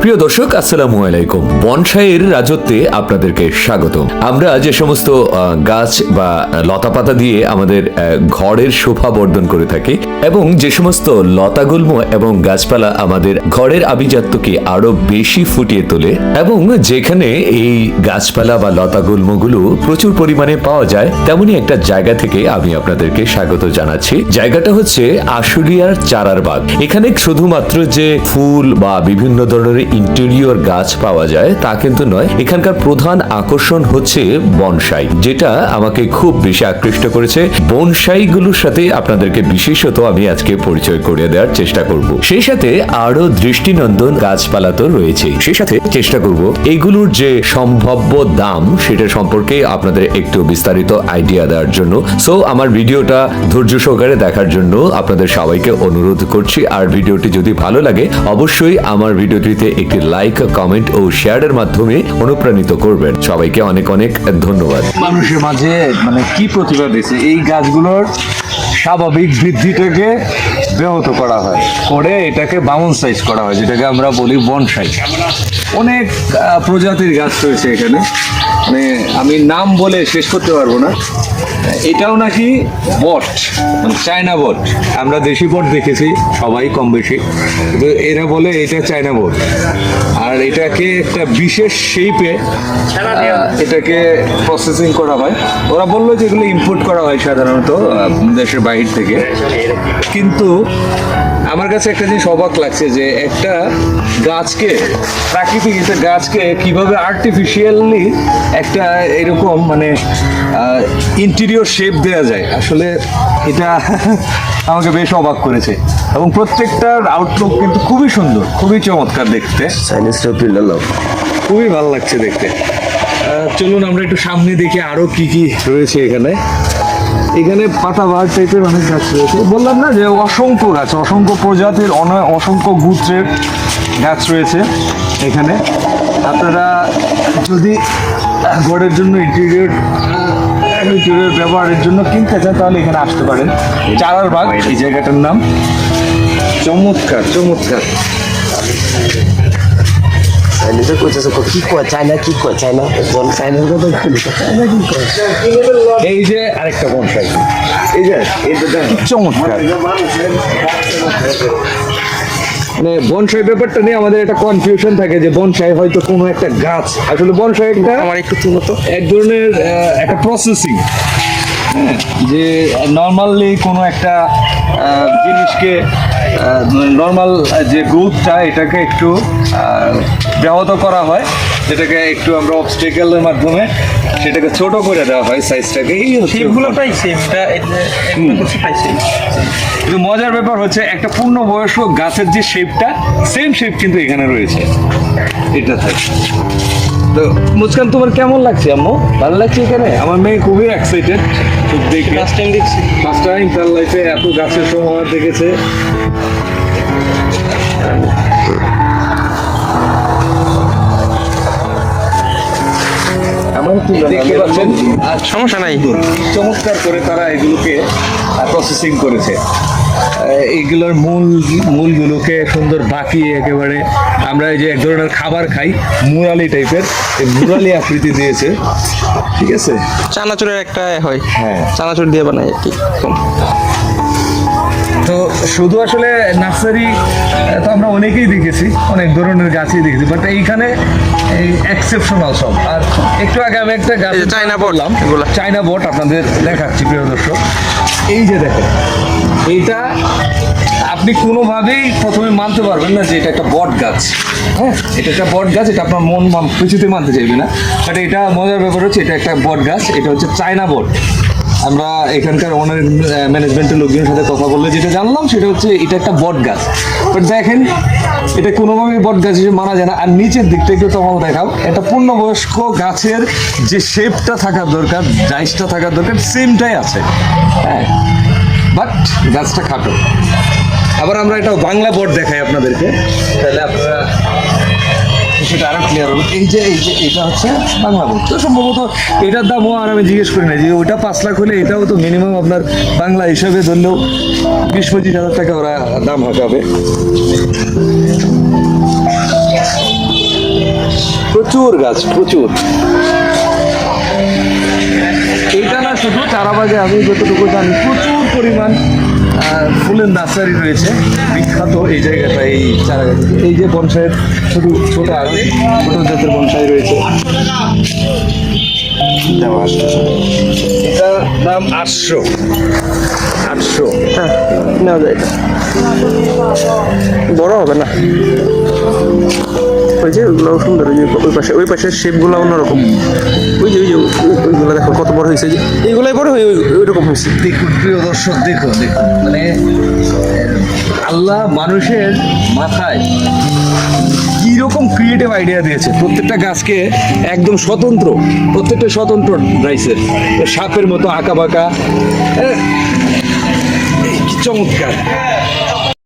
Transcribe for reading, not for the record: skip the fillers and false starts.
প্রিয় দর্শক, আসসালামু আলাইকুম। বনসাইয়ের রাজত্বে আপনাদেরকে স্বাগত। আমরা যে সমস্ত গাছ বা লতাপাতা দিয়ে আমাদের ঘরের শোভা বর্ধন করে থাকি এবং যে সমস্ত লতাগুল্ম এবং গাছপালা আমাদের ঘরের আভিজাত্যকে আরো বেশি ফুটিয়ে তোলে এবং যেখানে এই গাছপালা বা লতাগুল্মগুলো প্রচুর পরিমাণে পাওয়া যায়, তেমনই একটা জায়গা থেকে আমি আপনাদেরকে স্বাগত জানাচ্ছি। জায়গাটা হচ্ছে আশুলিয়ার চারার বাগ। এখানে শুধুমাত্র যে ফুল বা বিভিন্ন ধরনের ইন্টেরিয়র গাছ পাওয়া যায় তা কিন্তু নয়, এখানকার প্রধান আকর্ষণ হচ্ছে বনসাই, যেটা আমাকে খুব বেশি আকৃষ্ট করেছে। বনসাই গুলোর সাথে আপনাদেরকে বিশেষত আমি আজকে পরিচয় করিয়ে দেওয়ার চেষ্টা করব। সেই সাথে আরো দৃষ্টিনন্দন গাছপালা তো রয়েছে, সেই সাথে চেষ্টা করব এইগুলোর যে সম্ভাব্য দাম সেটা সম্পর্কে আপনাদের একটু বিস্তারিত আইডিয়া দেওয়ার জন্য। সো আমার ভিডিওটা ধৈর্য সহকারে দেখার জন্য আপনাদের সবাইকে অনুরোধ করছি। আর ভিডিওটি যদি ভালো লাগে অবশ্যই আমার ভিডিওটিতে একটি লাইক, কমেন্ট ও শেয়ারের মাধ্যমে অনুপ্রাণিত করবেন। সবাইকে অনেক অনেক ধন্যবাদ। মানুষের মাঝে কি প্রতিভা দিয়েছে, এই গাছগুলোর স্বাভাবিক বৃদ্ধিটাকে ব্যাহত করা হয়, করে এটাকে বাউন্স সাইজ করা হয়, যেটাকে আমরা বলি বনসাই। অনেক প্রজাতির গাছ রয়েছে এখানে, মানে আমি নাম বলে শেষ করতে পারবো না। এটাও নাকি বট, মানে চায়না বট। আমরা দেশি বট দেখেছি সবাই কম বেশি, কিন্তু এরা বলে এটা চায়না বট। আর এটাকে একটা বিশেষ শেপে এটাকে প্রসেসিং করা হয়। ওরা বললো যে এগুলো ইম্পোর্ট করা হয় সাধারণত দেশের বাহির থেকে। কিন্তু আমার কাছে একটা জিনিস অবাক লাগছে যে একটা গাছকে, প্রাকৃতিক একটা গাছকে কিভাবে আর্টিফিশিয়ালি একটা এরকম মানে ইন্টেরিয়র শেপ দেওয়া যায়। আসলে এটা আমাকে বেশ অবাক করেছে এবং প্রত্যেকটার আউটলুক কিন্তু খুবই সুন্দর, খুবই চমৎকার দেখতে। খুবই ভালো লাগছে দেখতে। চলুন আমরা একটু সামনে দেখি আরো কি কি রয়েছে এখানে। এখানে পাতাবাহার টাইপের অনেক গাছ রয়েছে। বললাম না যে অসংখ্য গাছ, অসংখ্য প্রজাতির অসংখ্য গোত্রের গাছ রয়েছে এখানে। আপনারা যদি ঘরের জন্য ইন্টেরিয়র ব্যবহারের জন্য কিনতে চান তাহলে এখানে আসতে পারেন। চারার বাগ এই জায়গাটার নাম। চমৎকার চমৎকার। এই যে আরেকটা বনসাই, এই যে চমৎকার। মানে বনসাই ব্যাপারটা নিয়ে আমাদের একটা কনফিউশন থাকে যে বনসাই হয়তো কোনো একটা গাছ, আসলে বনসাই একটা আমার একটু এক ধরনের একটা প্রসেসিং, যে নর্মালি কোনো একটা জিনিসকে নর্মাল যে গ্রোথটা এটাকে একটু ব্যাহত করা হয়, যেটাকে একটু আমরা অবস্টেকেলের মাধ্যমে সেটাকে ছোট করে দেওয়া হয় সাইজটাকে। কিন্তু মজার ব্যাপার হচ্ছে একটা পূর্ণবয়স্ক গাছের যে শেপটা, সেম শেপ কিন্তু এখানে রয়েছে এটা থাকে। তো মুস্কান, তোমার কেমন লাগছে আম্মু? ভালো লাগছে এখানে? আমার মেয়ে খুবই এক্সাইটেড দেখে। ফার্স্ট টাইম দেখছি, ফার্স্ট টাইম তার লাইফে এত গাছের সমাহার দেখেছে। দেখতে পাচ্ছেন, সমস্যা নাই, চমৎকার করে তারা এগুলোকে প্রসেসিং করেছে। এইগুলোর মূলগুলোকে সুন্দর বাঁকিয়ে একেবারে আমরা এই যে এক ধরনের খাবার খাই মুরালি টাইপের, এই মুরালি আকৃতি দিয়েছে। ঠিক আছে, চানাচুরের একটা হয়, হ্যাঁ চানাচুর দিয়ে বানাই আর কি। তো শুধু আসলে নার্সারি তো আমরা অনেকেই দেখেছি, অনেক ধরনের গাছই দেখেছি, বাট এইখানে এই এক্সেপশনাল সব। আর একটু আগে আমি একটা গাছ চায়না বললাম, চায়না বট আপনাদের দেখাচ্ছি প্রিয় দর্শক। এই যে দেখেন, এইটা আপনি কোনোভাবেই প্রথমে মানতে পারবেন না যে এটা একটা বট গাছ। হ্যাঁ, এটা একটা বট গাছ, এটা আপনার মন কিছুতে মানতে চাইবে না। বাট এটা মজার ব্যাপার হচ্ছে এটা একটা বট গাছ, এটা হচ্ছে চায়না বট। আমরা এখানকার ওনার ম্যানেজমেন্টের লোকজনের সাথে কথা বললে যেটা জানলাম সেটা হচ্ছে এটা একটা বট গাছ। বাট দেখেন, এটা কোনোভাবেই বট গাছ হিসেবে মানা যায় না। আর নিচের দিকটা একটু তোমাকে দেখাও, একটা পূর্ণবয়স্ক গাছের যে শেপটা থাকার দরকার, ডাইসটা থাকার দরকার, সেমটাই আছে। হ্যাঁ, বাট গাছটা খাটো। আবার আমরা এটা বাংলা বট দেখাই আপনাদেরকে, তাহলে আপনারা সেটা আরো ক্লিয়ার হবে। এই যে এটা হচ্ছে বাংলা বট। তো সম্ভবত এটার দামও আর আমি জিজ্ঞেস করি না, যে ওইটা 5 লাখ হলে এটাও তো মিনিমাম আপনার বাংলা হিসাবে ধরলেও 20-25 হাজার টাকা ওরা দাম হাঁকাবে। প্রচুর গাছ, প্রচুর। এইটা না শুধু চারাবাগে, আমি যতটুকু জানি প্রচুর পরিমাণ ফুলের নার্সারি রয়েছে বিখ্যাত এই জায়গাটা, এই চারা গাছ। এই যে বনসাইয়ের শুধু ছোট জাতের বনসাই রয়েছে, এটার দাম 800। হ্যাঁ, নেওয়া যায় এটা। বড় হবে না। ওই যে ওইগুলোও সুন্দর, ওই যে ওই পাশের শেপগুলো অন্যরকম। ওইগুলো দেখো কত বড় হয়েছে, এইগুলাই বড় হয়ে ওইরকম হয়েছে। দেখুন প্রিয় দর্শক, দেখুন মানে আল্লাহ মানুষের মাথায় কিরকম ক্রিয়েটিভ আইডিয়া দিয়েছে। প্রত্যেকটা গাছকে একদম স্বতন্ত্র, প্রত্যেকটা স্বতন্ত্র রাইসের, সাপের মতো আঁকা বাঁকা, কি চমৎকার।